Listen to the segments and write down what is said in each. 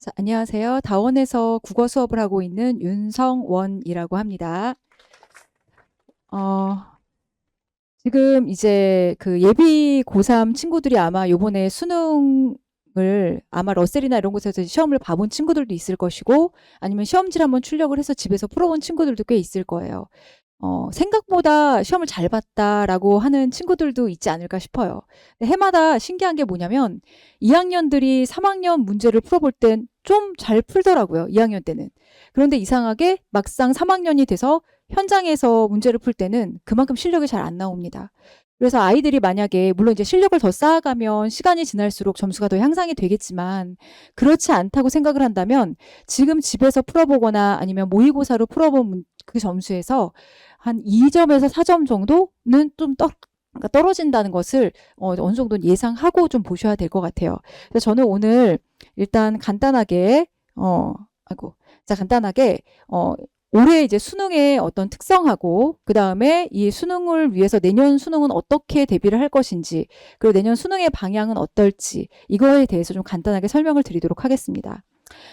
자, 안녕하세요. 다원에서 국어 수업을 하고 있는 윤성원이라고 합니다. 어, 지금 이제 그 예비 고3 친구들이 아마 요번에 수능을 아마 러셀이나 이런 곳에서 시험을 봐본 친구들도 있을 것이고 아니면 시험지를 한번 출력을 해서 집에서 풀어본 친구들도 꽤 있을 거예요. 생각보다 시험을 잘 봤다라고 하는 친구들도 있지 않을까 싶어요. 해마다 신기한 게 뭐냐면 2학년들이 3학년 문제를 풀어볼 땐 좀 잘 풀더라고요. 2학년 때는. 그런데 이상하게 막상 3학년이 돼서 현장에서 문제를 풀 때는 그만큼 실력이 잘 안 나옵니다. 그래서 아이들이 만약에 물론 이제 실력을 더 쌓아가면 시간이 지날수록 점수가 더 향상이 되겠지만 그렇지 않다고 생각을 한다면 지금 집에서 풀어보거나 아니면 모의고사로 풀어본 그 점수에서 한 2점에서 4점 정도는 좀 그러니까 떨어진다는 것을 어느 정도는 예상하고 좀 보셔야 될 것 같아요. 그래서 저는 오늘 일단 간단하게 간단하게 올해 이제 수능의 어떤 특성하고 그 다음에 이 수능을 위해서 내년 수능은 어떻게 대비를 할 것인지 그리고 내년 수능의 방향은 어떨지 이거에 대해서 좀 간단하게 설명을 드리도록 하겠습니다.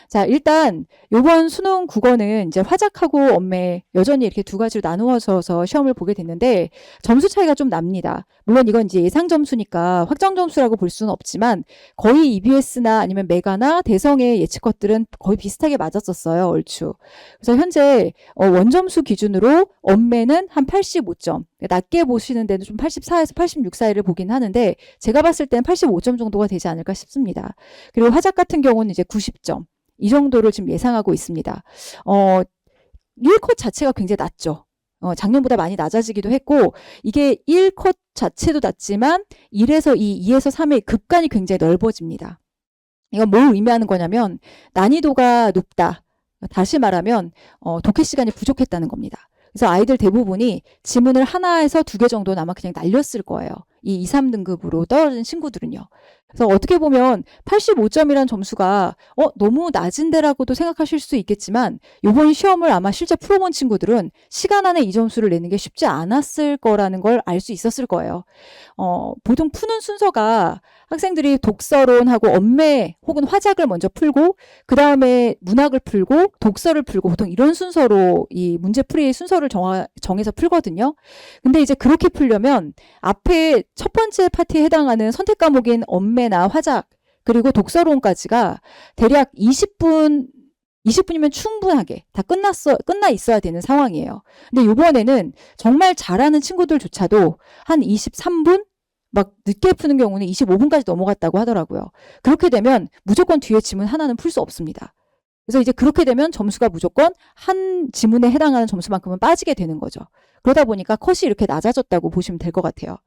자, 일단 요번 수능 국어는 이제 화작하고 언매 여전히 이렇게 두 가지로 나누어져서 시험을 보게 됐는데 점수 차이가 좀 납니다. 물론 이건 이제 예상 점수니까 확정 점수라고 볼 수는 없지만 거의 EBS나 아니면 메가나 대성의 예측 것들은 거의 비슷하게 맞았었어요. 얼추. 그래서 현재 원점수 기준으로 언매는 한 85점. 낮게 보시는 데는 좀 84에서 86 사이를 보긴 하는데 제가 봤을 때는 85점 정도가 되지 않을까 싶습니다. 그리고 화작 같은 경우는 이제 90점. 이 정도를 지금 예상하고 있습니다. 1컷 자체가 굉장히 낮죠. 작년보다 많이 낮아지기도 했고 이게 1컷 자체도 낮지만 1에서 2, 2에서 3의 급간이 굉장히 넓어집니다. 이건 뭘 의미하는 거냐면 난이도가 높다. 다시 말하면 독해 시간이 부족했다는 겁니다. 그래서 아이들 대부분이 지문을 하나에서 2개 정도는 아마 그냥 날렸을 거예요. 이 2, 3등급으로 떨어진 친구들은요. 그래서 어떻게 보면 85점이란 점수가 너무 낮은데라고도 생각하실 수 있겠지만 이번 시험을 아마 실제 풀어본 친구들은 시간 안에 이 점수를 내는 게 쉽지 않았을 거라는 걸 알 수 있었을 거예요. 보통 푸는 순서가 학생들이 독서론하고 언매 혹은 화작을 먼저 풀고 그 다음에 문학을 풀고 독서를 풀고 보통 이런 순서로 이 문제풀이의 순서를 정해서 풀거든요. 근데 이제 그렇게 풀려면 앞에 첫 번째 파트에 해당하는 선택 과목인 언매나 화작 그리고 독서론까지가 대략 20분이면 충분하게 다 끝나 있어야 되는 상황이에요. 근데 이번에는 정말 잘하는 친구들조차도 한 23분? 막 늦게 푸는 경우는 25분까지 넘어갔다고 하더라고요. 그렇게 되면 무조건 뒤에 지문 하나는 풀 수 없습니다. 그래서 이제 그렇게 되면 점수가 무조건 한 지문에 해당하는 점수만큼은 빠지게 되는 거죠. 그러다 보니까 컷이 이렇게 낮아졌다고 보시면 될 것 같아요.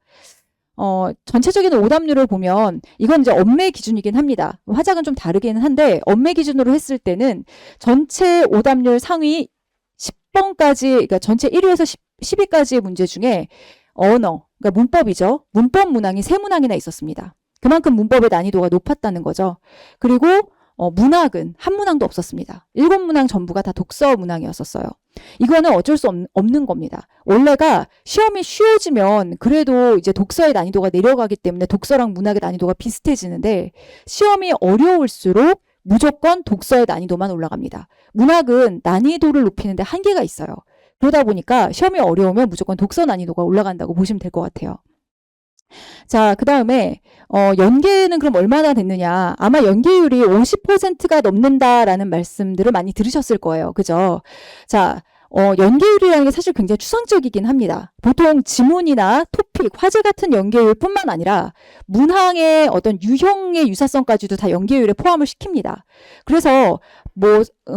전체적인 오답률을 보면 이건 이제 언매 기준이긴 합니다. 화작은 좀 다르기는 한데 언매 기준으로 했을 때는 전체 오답률 상위 10번까지 그러니까 전체 1위에서 10위까지의 문제 중에 언어, 그러니까 문법이죠. 문법 문항이 3문항이나 있었습니다. 그만큼 문법의 난이도가 높았다는 거죠. 그리고 문학은 한 문항도 없었습니다. 7문항 전부가 다 독서 문항이었었어요. 이거는 어쩔 수 없는 겁니다. 원래가 시험이 쉬워지면 그래도 이제 독서의 난이도가 내려가기 때문에 독서랑 문학의 난이도가 비슷해지는데 시험이 어려울수록 무조건 독서의 난이도만 올라갑니다. 문학은 난이도를 높이는데 한계가 있어요. 그러다 보니까 시험이 어려우면 무조건 독서 난이도가 올라간다고 보시면 될 것 같아요. 자, 그 다음에 연계는 그럼 얼마나 됐느냐. 아마 연계율이 50%가 넘는다라는 말씀들을 많이 들으셨을 거예요. 그죠? 자, 연계율이라는 게 사실 굉장히 추상적이긴 합니다. 보통 지문이나 토픽, 화제 같은 연계율뿐만 아니라 문항의 어떤 유형의 유사성까지도 다 연계율에 포함을 시킵니다. 그래서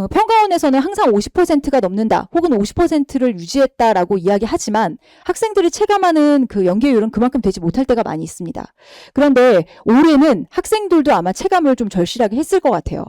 평가원에서는 항상 50%가 넘는다 혹은 50%를 유지했다라고 이야기하지만 학생들이 체감하는 그 연계율은 그만큼 되지 못할 때가 많이 있습니다. 그런데 올해는 학생들도 아마 체감을 좀 절실하게 했을 것 같아요.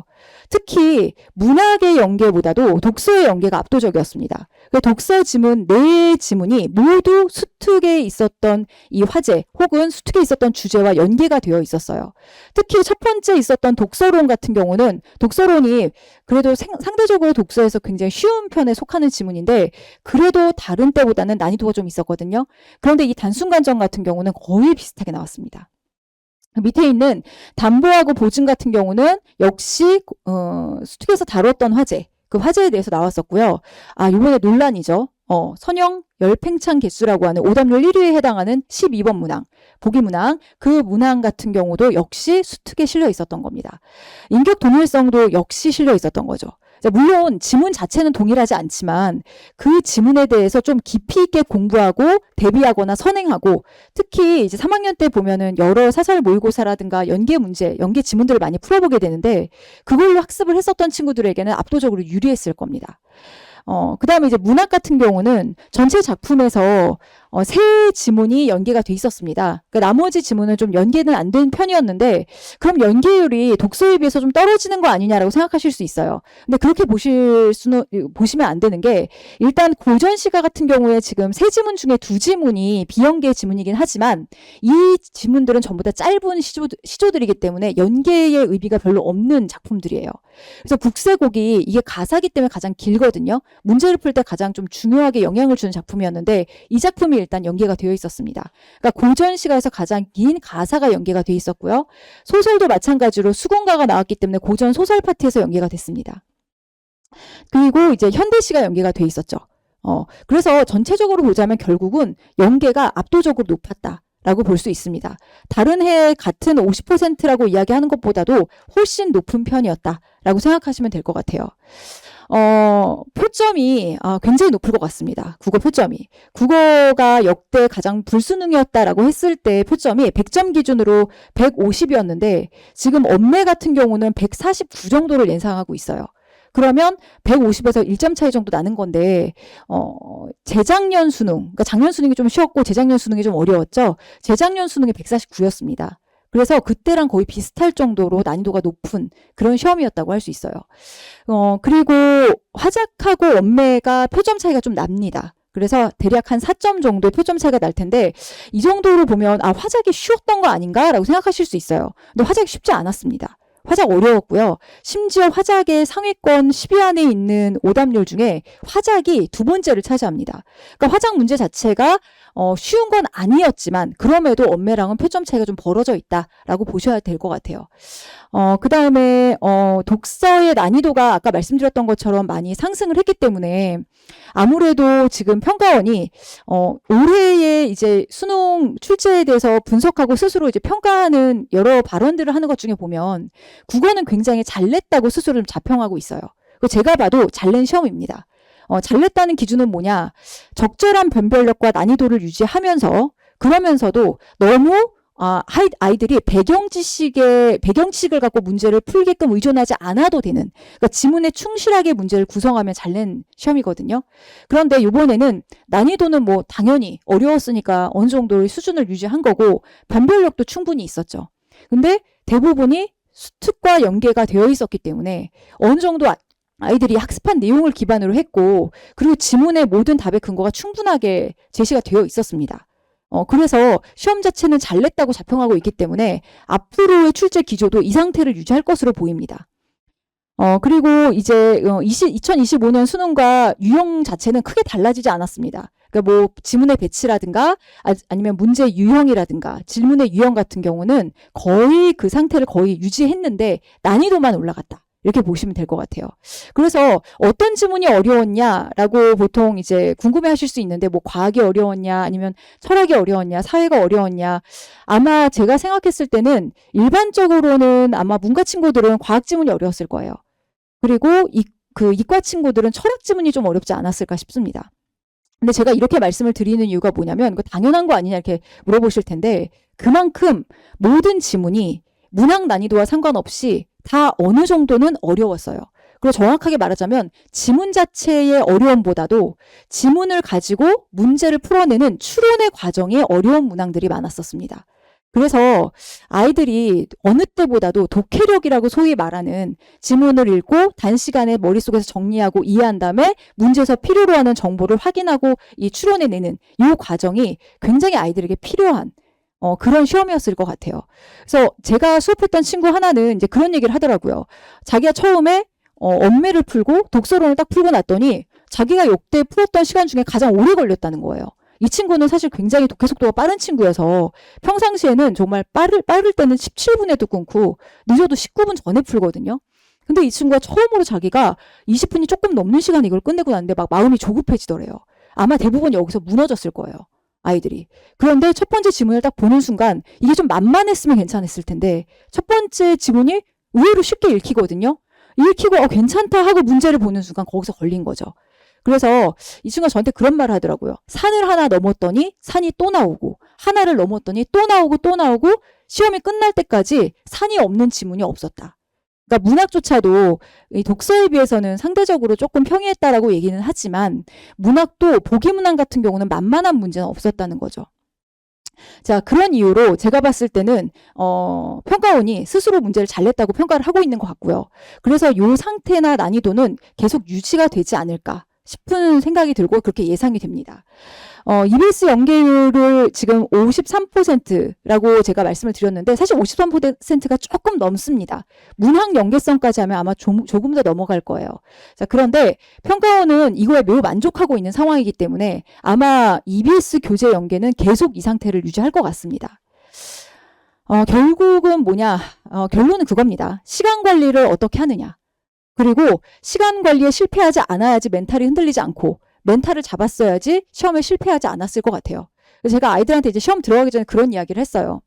특히 문학의 연계보다도 독서의 연계가 압도적이었습니다. 독서 지문 4지문이 모두 수특에 있었던 이 화제 혹은 수특에 있었던 주제와 연계가 되어 있었어요. 특히 첫 번째 있었던 독서론 같은 경우는 독서론이 그래도 상대적으로 독서에서 굉장히 쉬운 편에 속하는 지문인데 그래도 다른 때보다는 난이도가 좀 있었거든요. 그런데 이 단순관점 같은 경우는 거의 비슷하게 나왔습니다. 밑에 있는 담보하고 보증 같은 경우는 역시 수특에서 다뤘던 화제, 그 화제에 대해서 나왔었고요. 이번에 논란이죠. 선형 열팽창 개수라고 하는 오답률 1위에 해당하는 12번 문항, 보기 문항, 그 문항 같은 경우도 역시 수특에 실려 있었던 겁니다. 인격 동일성도 역시 실려 있었던 거죠. 물론 지문 자체는 동일하지 않지만 그 지문에 대해서 좀 깊이 있게 공부하고 대비하거나 선행하고, 특히 이제 3학년 때 보면은 여러 사설 모의고사라든가 연계 문제, 연계 지문들을 많이 풀어보게 되는데 그걸로 학습을 했었던 친구들에게는 압도적으로 유리했을 겁니다. 그 다음에 이제 문학 같은 경우는 전체 작품에서 세 지문이 연계가 돼 있었습니다. 그러니까 나머지 지문은 좀 연계는 안 된 편이었는데, 그럼 연계율이 독서에 비해서 좀 떨어지는 거 아니냐라고 생각하실 수 있어요. 근데 그렇게 보시면 안 되는 게, 일단 고전시가 같은 경우에 지금 세 지문 중에 두 지문이 비연계 지문이긴 하지만 이 지문들은 전부 다 짧은 시조들이기 때문에 연계의 의미가 별로 없는 작품들이에요. 그래서 북새곡이 이게 가사기 때문에 가장 길거든요. 문제를 풀 때 가장 좀 중요하게 영향을 주는 작품이었는데 이 작품이 일단 연계가 되어 있었습니다. 그러니까 고전시가에서 가장 긴 가사가 연계가 되어 있었고요. 소설도 마찬가지로 수군가가 나왔기 때문에 고전 소설 파트에서 연계가 됐습니다. 그리고 이제 현대시가 연계가 되어 있었죠. 그래서 전체적으로 보자면 결국은 연계가 압도적으로 높았다 라고 볼 수 있습니다. 다른 해 같은 50%라고 이야기하는 것보다도 훨씬 높은 편이었다 라고 생각하시면 될 것 같아요. 표점이 굉장히 높을 것 같습니다. 국어 표점이. 국어가 역대 가장 불수능이었다라고 했을 때 표점이 100점 기준으로 150이었는데 지금 언매 같은 경우는 149 정도를 예상하고 있어요. 그러면 150에서 1점 차이 정도 나는 건데, 재작년 수능, 그러니까 작년 수능이 좀 쉬웠고 재작년 수능이 좀 어려웠죠. 재작년 수능이 149였습니다. 그래서 그때랑 거의 비슷할 정도로 난이도가 높은 그런 시험이었다고 할 수 있어요. 그리고 화작하고 언매가 표점 차이가 좀 납니다. 그래서 대략 한 4점 정도의 표점 차이가 날 텐데, 이 정도로 보면 화작이 쉬웠던 거 아닌가라고 생각하실 수 있어요. 근데 화작이 쉽지 않았습니다. 화작 어려웠고요. 심지어 화작의 상위권 10위 안에 있는 오답률 중에 화작이 두 번째를 차지합니다. 그러니까 화작 문제 자체가 쉬운 건 아니었지만 그럼에도 언매랑은 표점 차이가 좀 벌어져 있다라고 보셔야 될 것 같아요. 그 다음에 독서의 난이도가 아까 말씀드렸던 것처럼 많이 상승을 했기 때문에 아무래도 지금 평가원이 올해의 이제 수능 출제에 대해서 분석하고 스스로 이제 평가하는 여러 발언들을 하는 것 중에 보면 국어는 굉장히 잘 냈다고 스스로 좀 자평하고 있어요. 제가 봐도 잘 낸 시험입니다. 잘 냈다는 기준은 뭐냐? 적절한 변별력과 난이도를 유지하면서, 그러면서도 너무 아이들이 배경지식을 갖고 문제를 풀게끔 의존하지 않아도 되는, 그러니까 지문에 충실하게 문제를 구성하면 잘 낸 시험이거든요. 그런데 이번에는 난이도는 뭐 당연히 어려웠으니까 어느 정도의 수준을 유지한 거고 변별력도 충분히 있었죠. 근데 대부분이 수특과 연계가 되어 있었기 때문에 어느 정도 아이들이 학습한 내용을 기반으로 했고, 그리고 지문의 모든 답의 근거가 충분하게 제시가 되어 있었습니다. 그래서 시험 자체는 잘 냈다고 자평하고 있기 때문에 앞으로의 출제 기조도 이 상태를 유지할 것으로 보입니다. 그리고 이제 2025년 수능과 유형 자체는 크게 달라지지 않았습니다. 그러니까 뭐 지문의 배치라든가 아니면 문제 유형이라든가 질문의 유형 같은 경우는 거의 그 상태를 거의 유지했는데 난이도만 올라갔다. 이렇게 보시면 될 것 같아요. 그래서 어떤 지문이 어려웠냐라고 보통 이제 궁금해 하실 수 있는데, 뭐 과학이 어려웠냐, 아니면 철학이 어려웠냐, 사회가 어려웠냐. 아마 제가 생각했을 때는 일반적으로는 아마 문과 친구들은 과학 지문이 어려웠을 거예요. 그리고 이과 친구들은 철학 지문이 좀 어렵지 않았을까 싶습니다. 근데 제가 이렇게 말씀을 드리는 이유가 뭐냐면, 당연한 거 아니냐 이렇게 물어보실 텐데, 그만큼 모든 지문이 문학 난이도와 상관없이 다 어느 정도는 어려웠어요. 그리고 정확하게 말하자면 지문 자체의 어려움보다도 지문을 가지고 문제를 풀어내는 추론의 과정에 어려운 문항들이 많았었습니다. 그래서 아이들이 어느 때보다도 독해력이라고 소위 말하는 지문을 읽고 단시간에 머릿속에서 정리하고 이해한 다음에 문제에서 필요로 하는 정보를 확인하고 이 추론해내는 이 과정이 굉장히 아이들에게 필요한 그런 시험이었을 것 같아요. 그래서 제가 수업했던 친구 하나는 이제 그런 얘기를 하더라고요. 자기가 처음에 언매를 풀고 독서론을 딱 풀고 났더니 자기가 역대 풀었던 시간 중에 가장 오래 걸렸다는 거예요. 이 친구는 사실 굉장히 독해 속도가 빠른 친구여서 평상시에는 정말 빠를 때는 17분에도 끊고 늦어도 19분 전에 풀거든요. 근데 이 친구가 처음으로 자기가 20분이 조금 넘는 시간에 이걸 끝내고 났는데 막 마음이 조급해지더래요. 아마 대부분 여기서 무너졌을 거예요. 아이들이. 그런데 첫 번째 지문을 딱 보는 순간 이게 좀 만만했으면 괜찮았을 텐데 첫 번째 지문이 의외로 쉽게 읽히거든요. 읽히고 괜찮다 하고 문제를 보는 순간 거기서 걸린 거죠. 그래서 이 친구가 저한테 그런 말을 하더라고요. 산을 하나 넘었더니 산이 또 나오고 하나를 넘었더니 또 나오고 또 나오고 시험이 끝날 때까지 산이 없는 지문이 없었다. 그러니까 문학조차도 이 독서에 비해서는 상대적으로 조금 평이했다라고 얘기는 하지만 문학도 보기문학 같은 경우는 만만한 문제는 없었다는 거죠. 자, 그런 이유로 제가 봤을 때는 평가원이 스스로 문제를 잘 냈다고 평가를 하고 있는 것 같고요. 그래서 이 상태나 난이도는 계속 유지가 되지 않을까 싶은 생각이 들고 그렇게 예상이 됩니다. EBS 연계율을 지금 53%라고 제가 말씀을 드렸는데 사실 53%가 조금 넘습니다. 문학 연계성까지 하면 아마 조금 더 넘어갈 거예요. 자, 그런데 평가원은 이거에 매우 만족하고 있는 상황이기 때문에 아마 EBS 교재 연계는 계속 이 상태를 유지할 것 같습니다. 결국은 뭐냐? 결론은 그겁니다. 시간 관리를 어떻게 하느냐. 그리고 시간 관리에 실패하지 않아야지 멘탈이 흔들리지 않고 멘탈을 잡았어야지 시험에 실패하지 않았을 것 같아요. 그래서 제가 아이들한테 이제 시험 들어가기 전에 그런 이야기를 했어요.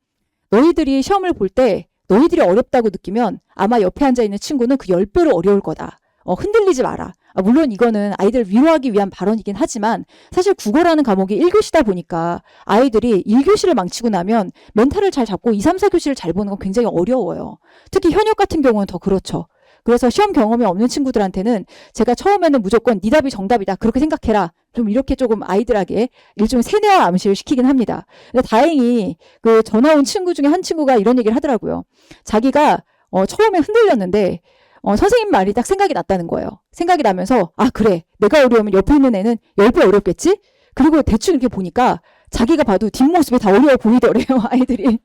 너희들이 시험을 볼 때 너희들이 어렵다고 느끼면 아마 옆에 앉아있는 친구는 그 10배로 어려울 거다. 흔들리지 마라. 물론 이거는 아이들을 위로하기 위한 발언이긴 하지만 사실 국어라는 과목이 1교시다 보니까 아이들이 1교시를 망치고 나면 멘탈을 잘 잡고 2, 3, 4교시를 잘 보는 건 굉장히 어려워요. 특히 현역 같은 경우는 더 그렇죠. 그래서 시험 경험이 없는 친구들한테는 제가 처음에는 무조건 네 답이 정답이다. 그렇게 생각해라. 좀 이렇게 조금 아이들에게 일종의 세뇌와 암시를 시키긴 합니다. 근데 다행히 그 전화 온 친구 중에 한 친구가 이런 얘기를 하더라고요. 자기가 처음에 흔들렸는데 선생님 말이 딱 생각이 났다는 거예요. 생각이 나면서 그래. 내가 어려우면 옆에 있는 애는 10배 어렵겠지? 그리고 대충 이렇게 보니까 자기가 봐도 뒷모습이 다 어려워 보이더래요, 아이들이.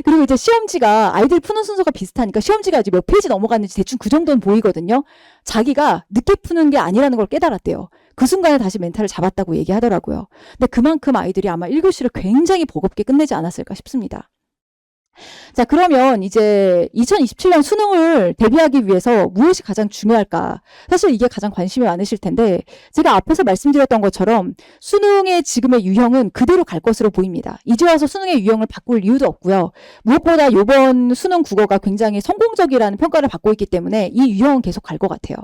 그리고 이제 시험지가 아이들 푸는 순서가 비슷하니까 시험지가 이제 몇 페이지 넘어갔는지 대충 그 정도는 보이거든요. 자기가 늦게 푸는 게 아니라는 걸 깨달았대요. 그 순간에 다시 멘탈을 잡았다고 얘기하더라고요. 근데 그만큼 아이들이 아마 1교시를 굉장히 버겁게 끝내지 않았을까 싶습니다. 자, 그러면 이제 2027년 수능을 대비하기 위해서 무엇이 가장 중요할까? 사실 이게 가장 관심이 많으실 텐데 제가 앞에서 말씀드렸던 것처럼 수능의 지금의 유형은 그대로 갈 것으로 보입니다. 이제 와서 수능의 유형을 바꿀 이유도 없고요. 무엇보다 이번 수능 국어가 굉장히 성공적이라는 평가를 받고 있기 때문에 이 유형은 계속 갈 것 같아요.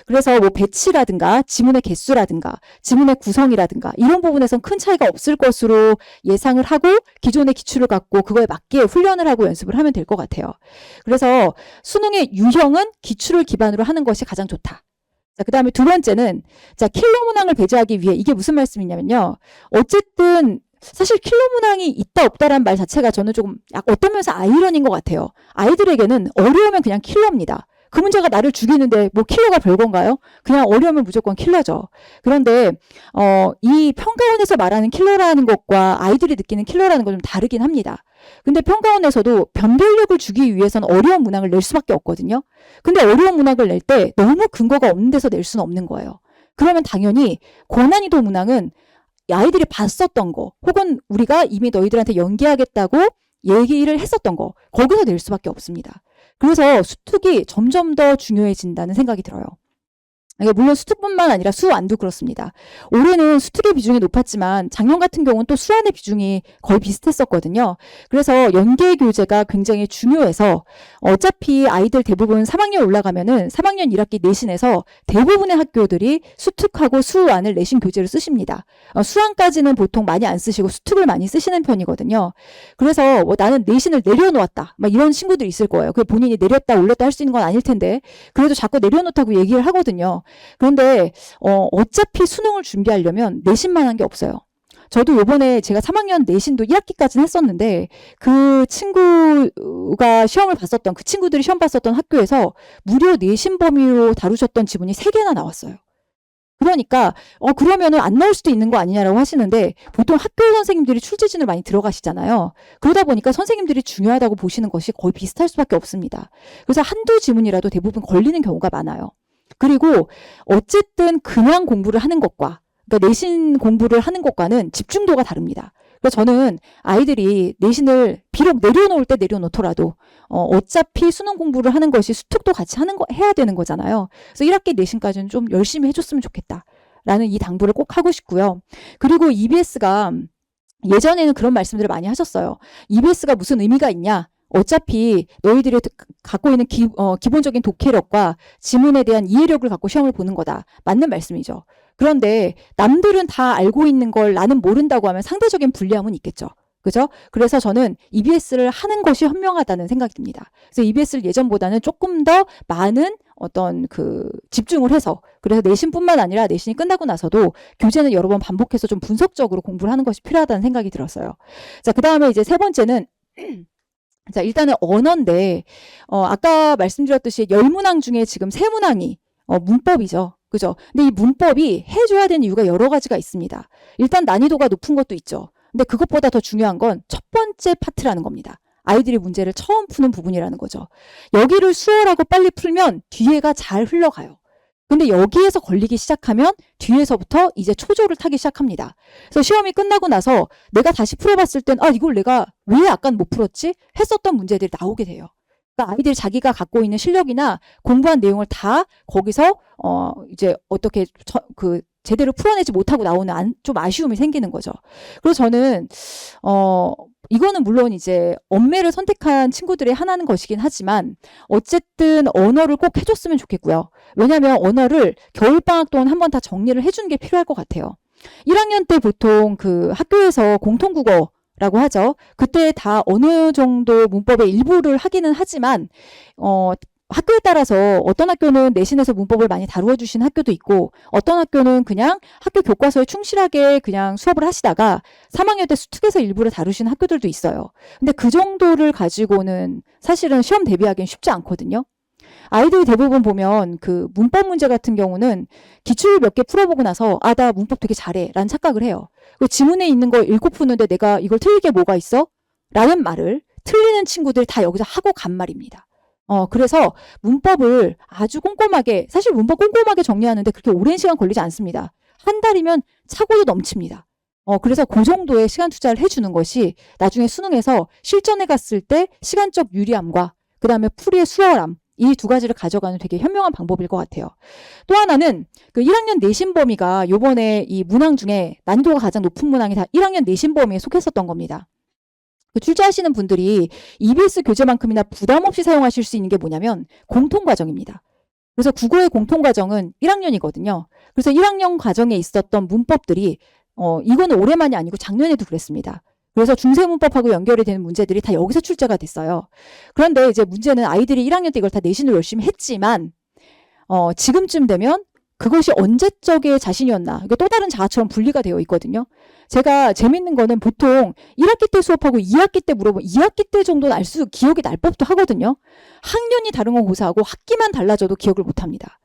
그래서 뭐 배치라든가 지문의 개수라든가 지문의 구성이라든가 이런 부분에선 큰 차이가 없을 것으로 예상을 하고 기존의 기출을 갖고 그거에 맞게 훈련을 하고 연습을 하면 될 것 같아요. 그래서 수능의 유형은 기출을 기반으로 하는 것이 가장 좋다. 자, 그 다음에 두 번째는 킬러 문항을 배제하기 위해 이게 무슨 말씀이냐면요. 어쨌든 사실 킬러 문항이 있다 없다라는 말 자체가 저는 조금 어떤 면에서 아이러니인 것 같아요. 아이들에게는 어려우면 그냥 킬러입니다. 그 문제가 나를 죽이는데 뭐 킬러가 별건가요? 그냥 어려우면 무조건 킬러죠. 그런데 이 평가원에서 말하는 킬러라는 것과 아이들이 느끼는 킬러라는 건 좀 다르긴 합니다. 근데 평가원에서도 변별력을 주기 위해서는 어려운 문항을 낼 수밖에 없거든요. 근데 어려운 문항을 낼 때 너무 근거가 없는 데서 낼 수는 없는 거예요. 그러면 당연히 고난이도 문항은 아이들이 봤었던 거 혹은 우리가 이미 너희들한테 연기하겠다고 얘기를 했었던 거 거기서 낼 수밖에 없습니다. 그래서 수특이 점점 더 중요해진다는 생각이 들어요. 물론 수특뿐만 아니라 수안도 그렇습니다. 올해는 수특의 비중이 높았지만 작년 같은 경우는 또 수안의 비중이 거의 비슷했었거든요. 그래서 연계 교재가 굉장히 중요해서 어차피 아이들 대부분 3학년 올라가면은 3학년 1학기 내신에서 대부분의 학교들이 수특하고 수안을 내신 교재를 쓰십니다. 수안까지는 보통 많이 안 쓰시고 수특을 많이 쓰시는 편이거든요. 그래서 나는 내신을 내려놓았다. 막 이런 친구들이 있을 거예요. 그 본인이 내렸다 올렸다 할 수 있는 건 아닐 텐데 그래도 자꾸 내려놓다고 얘기를 하거든요. 그런데 어차피 수능을 준비하려면 내신만 한 게 없어요. 저도 이번에 제가 3학년 내신도 1학기까지는 했었는데 그 친구가 시험을 봤었던 그 친구들이 시험 봤었던 학교에서 무려 내신 범위로 다루셨던 지문이 3개나 나왔어요. 그러니까 그러면은 안 나올 수도 있는 거 아니냐라고 하시는데 보통 학교 선생님들이 출제진을 많이 들어가시잖아요. 그러다 보니까 선생님들이 중요하다고 보시는 것이 거의 비슷할 수밖에 없습니다. 그래서 한두 지문이라도 대부분 걸리는 경우가 많아요. 그리고 어쨌든 그냥 공부를 하는 것과 그러니까 내신 공부를 하는 것과는 집중도가 다릅니다. 그래서 저는 아이들이 내신을 비록 내려놓을 때 내려놓더라도 어차피 수능 공부를 하는 것이 수특도 같이 해야 되는 거잖아요. 그래서 1학기 내신까지는 좀 열심히 해줬으면 좋겠다라는 이 당부를 꼭 하고 싶고요. 그리고 EBS가 예전에는 그런 말씀들을 많이 하셨어요. EBS가 무슨 의미가 있냐? 어차피 너희들이 갖고 있는 기본적인 독해력과 지문에 대한 이해력을 갖고 시험을 보는 거다. 맞는 말씀이죠. 그런데 남들은 다 알고 있는 걸 나는 모른다고 하면 상대적인 불리함은 있겠죠. 그죠? 그래서 저는 EBS를 하는 것이 현명하다는 생각이 듭니다. 그래서 EBS를 예전보다는 조금 더 많은 어떤 집중을 해서, 그래서 내신뿐만 아니라 내신이 끝나고 나서도 교재는 여러 번 반복해서 좀 분석적으로 공부를 하는 것이 필요하다는 생각이 들었어요. 자, 그 다음에 이제 세 번째는 자, 일단은 언어인데, 아까 말씀드렸듯이 10문항 중에 지금 3문항이 문법이죠. 그죠? 근데 이 문법이 해줘야 되는 이유가 여러 가지가 있습니다. 일단 난이도가 높은 것도 있죠. 근데 그것보다 더 중요한 건 첫 번째 파트라는 겁니다. 아이들이 문제를 처음 푸는 부분이라는 거죠. 여기를 수월하고 빨리 풀면 뒤에가 잘 흘러가요. 근데 여기에서 걸리기 시작하면 뒤에서부터 이제 초조를 타기 시작합니다. 그래서 시험이 끝나고 나서 내가 다시 풀어봤을 땐 이걸 내가 왜 아까 못 풀었지? 했었던 문제들이 나오게 돼요. 그러니까 아이들이 자기가 갖고 있는 실력이나 공부한 내용을 다 거기서 이제 어떻게 제대로 풀어내지 못하고 나오는 좀 아쉬움이 생기는 거죠. 그래서 저는 이거는 물론 이제 언매를 선택한 친구들의 하나는 것이긴 하지만 어쨌든 언어를 꼭 해줬으면 좋겠고요. 왜냐하면 언어를 겨울방학 동안 한번 다 정리를 해주는 게 필요할 것 같아요. 1학년 때 보통 학교에서 공통국어라고 하죠. 그때 다 어느 정도 문법의 일부를 하기는 하지만 학교에 따라서 어떤 학교는 내신에서 문법을 많이 다루어 주신 학교도 있고 어떤 학교는 그냥 학교 교과서에 충실하게 그냥 수업을 하시다가 3학년 때 수특에서 일부를 다루시는 학교들도 있어요. 근데 그 정도를 가지고는 사실은 시험 대비하기는 쉽지 않거든요. 아이들이 대부분 보면 문법 문제 같은 경우는 기출 몇 개 풀어보고 나서 나 문법 되게 잘해 라는 착각을 해요. 지문에 있는 거 읽고 푸는데 내가 이걸 틀릴 게 뭐가 있어? 라는 말을 틀리는 친구들이 다 여기서 하고 간 말입니다. 그래서 문법을 아주 꼼꼼하게, 사실 문법 꼼꼼하게 정리하는데 그렇게 오랜 시간 걸리지 않습니다. 한 달이면 차고도 넘칩니다. 그래서 그 정도의 시간 투자를 해주는 것이 나중에 수능에서 실전에 갔을 때 시간적 유리함과 그 다음에 풀이의 수월함, 이 두 가지를 가져가는 되게 현명한 방법일 것 같아요. 또 하나는 1학년 내신 범위가 요번에 이 문항 중에 난이도가 가장 높은 문항이 다 1학년 내신 범위에 속했었던 겁니다. 출제하시는 분들이 EBS 교재만큼이나 부담 없이 사용하실 수 있는 게 뭐냐면 공통과정입니다. 그래서 국어의 공통과정은 1학년이거든요. 그래서 1학년 과정에 있었던 문법들이 이거는 올해만이 아니고 작년에도 그랬습니다. 그래서 중세문법하고 연결이 되는 문제들이 다 여기서 출제가 됐어요. 그런데 이제 문제는 아이들이 1학년 때 이걸 다 내신을 열심히 했지만 지금쯤 되면 그것이 언제적의 자신이었나, 또 다른 자아처럼 분리가 되어 있거든요. 제가 재밌는 거는 보통 1학기 때 수업하고 2학기 때 물어보면 2학기 때 정도는 기억이 날 법도 하거든요. 학년이 다른 건 고사하고 학기만 달라져도 기억을 못 합니다.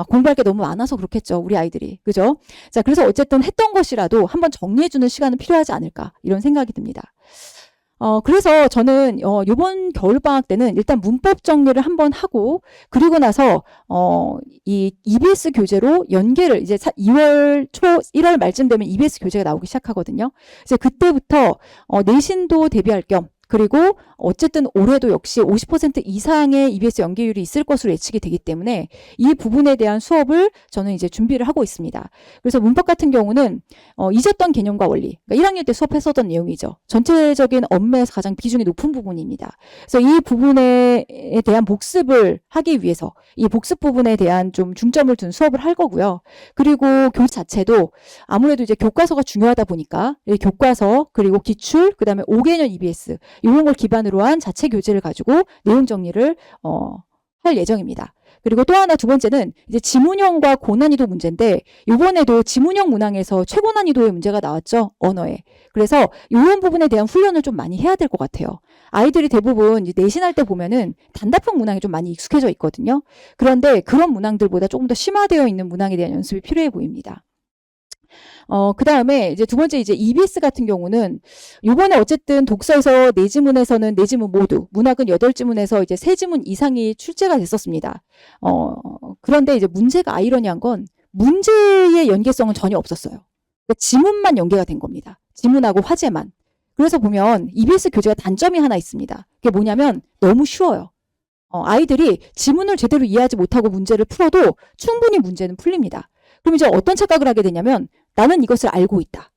공부할 게 너무 많아서 그렇겠죠, 우리 아이들이. 그죠? 자, 그래서 어쨌든 했던 것이라도 한번 정리해주는 시간은 필요하지 않을까, 이런 생각이 듭니다. 그래서 저는 요번 겨울방학 때는 일단 문법 정리를 한번 하고 그리고 나서 이 EBS 교재로 연계를 이제 2월 초 1월 말쯤 되면 EBS 교재가 나오기 시작하거든요. 이제 그때부터 내신도 대비할 겸 그리고 어쨌든 올해도 역시 50% 이상의 EBS 연계율이 있을 것으로 예측이 되기 때문에 이 부분에 대한 수업을 저는 이제 준비를 하고 있습니다. 그래서 문법 같은 경우는 잊었던 개념과 원리, 그러니까 1학년 때 수업했었던 내용이죠. 전체적인 업무에서 가장 비중이 높은 부분입니다. 그래서 이 부분에 대한 복습을 하기 위해서 이 복습 부분에 대한 좀 중점을 둔 수업을 할 거고요. 그리고 교재 자체도 아무래도 이제 교과서가 중요하다 보니까 이 교과서 그리고 기출 그다음에 5개년 EBS 이런 걸 기반으로 한 자체 교재를 가지고 내용 정리를 할 예정입니다. 그리고 또 하나 두 번째는 이제 지문형과 고난이도 문제인데 이번에도 지문형 문항에서 최고 난이도의 문제가 나왔죠. 언어에. 그래서 이런 부분에 대한 훈련을 좀 많이 해야 될 것 같아요. 아이들이 대부분 이제 내신할 때 보면은 단답형 문항이 좀 많이 익숙해져 있거든요. 그런데 그런 문항들보다 조금 더 심화되어 있는 문항에 대한 연습이 필요해 보입니다. 그 다음에 이제 두 번째 이제 EBS 같은 경우는 요번에 어쨌든 독서에서 4지문에서는 4지문 모두, 문학은 8지문에서 이제 3지문 이상이 출제가 됐었습니다. 그런데 이제 문제가 아이러니한 건 문제의 연계성은 전혀 없었어요. 그러니까 지문만 연계가 된 겁니다. 지문하고 화제만. 그래서 보면 EBS 교재가 단점이 하나 있습니다. 그게 뭐냐면 너무 쉬워요. 아이들이 지문을 제대로 이해하지 못하고 문제를 풀어도 충분히 문제는 풀립니다. 그럼 이제 어떤 착각을 하게 되냐면 나는 이것을 알고 있다.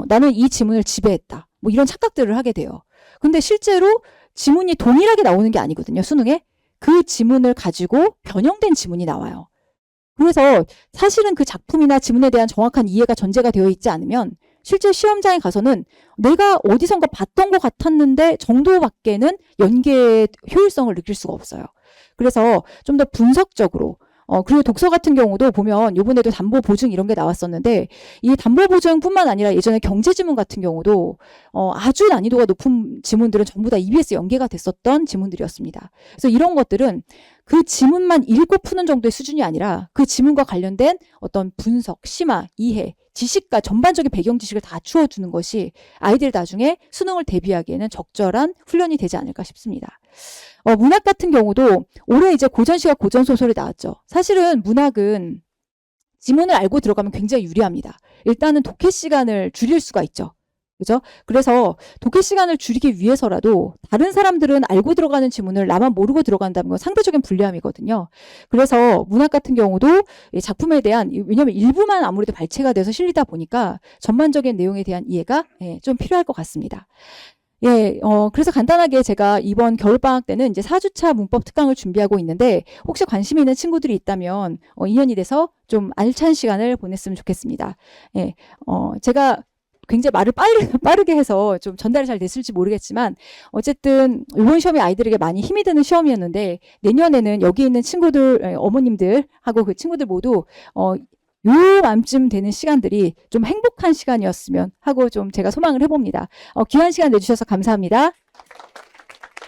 나는 이 지문을 지배했다. 뭐 이런 착각들을 하게 돼요. 근데 실제로 지문이 동일하게 나오는 게 아니거든요. 수능에. 그 지문을 가지고 변형된 지문이 나와요. 그래서 사실은 그 작품이나 지문에 대한 정확한 이해가 전제가 되어 있지 않으면 실제 시험장에 가서는 내가 어디선가 봤던 것 같았는데 정도밖에는 연계의 효율성을 느낄 수가 없어요. 그래서 좀 더 분석적으로 그리고 독서 같은 경우도 보면 요번에도 담보 보증 이런 게 나왔었는데 이 담보 보증뿐만 아니라 예전에 경제 지문 같은 경우도 아주 난이도가 높은 지문들은 전부 다 EBS 연계가 됐었던 지문들이었습니다. 그래서 이런 것들은 그 지문만 읽고 푸는 정도의 수준이 아니라 그 지문과 관련된 어떤 분석, 심화, 이해, 지식과 전반적인 배경 지식을 다 주어주는 것이 아이들 나중에 수능을 대비하기에는 적절한 훈련이 되지 않을까 싶습니다. 문학 같은 경우도 올해 이제 고전시가 고전소설이 나왔죠. 사실은 문학은 지문을 알고 들어가면 굉장히 유리합니다. 일단은 독해 시간을 줄일 수가 있죠. 그죠? 그래서 독해 시간을 줄이기 위해서라도 다른 사람들은 알고 들어가는 지문을 나만 모르고 들어간다는 건 상대적인 불리함이거든요. 그래서 문학 같은 경우도 이 작품에 대한, 왜냐하면 일부만 아무래도 발췌가 돼서 실리다 보니까 전반적인 내용에 대한 이해가 좀 필요할 것 같습니다. 그래서 간단하게 제가 이번 겨울방학 때는 이제 4주차 문법 특강을 준비하고 있는데 혹시 관심 있는 친구들이 있다면 인연이 돼서 좀 알찬 시간을 보냈으면 좋겠습니다. 제가 굉장히 말을 빠르게 해서 좀 전달이 잘 됐을지 모르겠지만 어쨌든 이번 시험이 아이들에게 많이 힘이 되는 시험이었는데 내년에는 여기 있는 친구들, 어머님들하고 그 친구들 모두 요맘쯤 되는 시간들이 좀 행복한 시간이었으면 하고 좀 제가 소망을 해봅니다. 귀한 시간 내주셔서 감사합니다.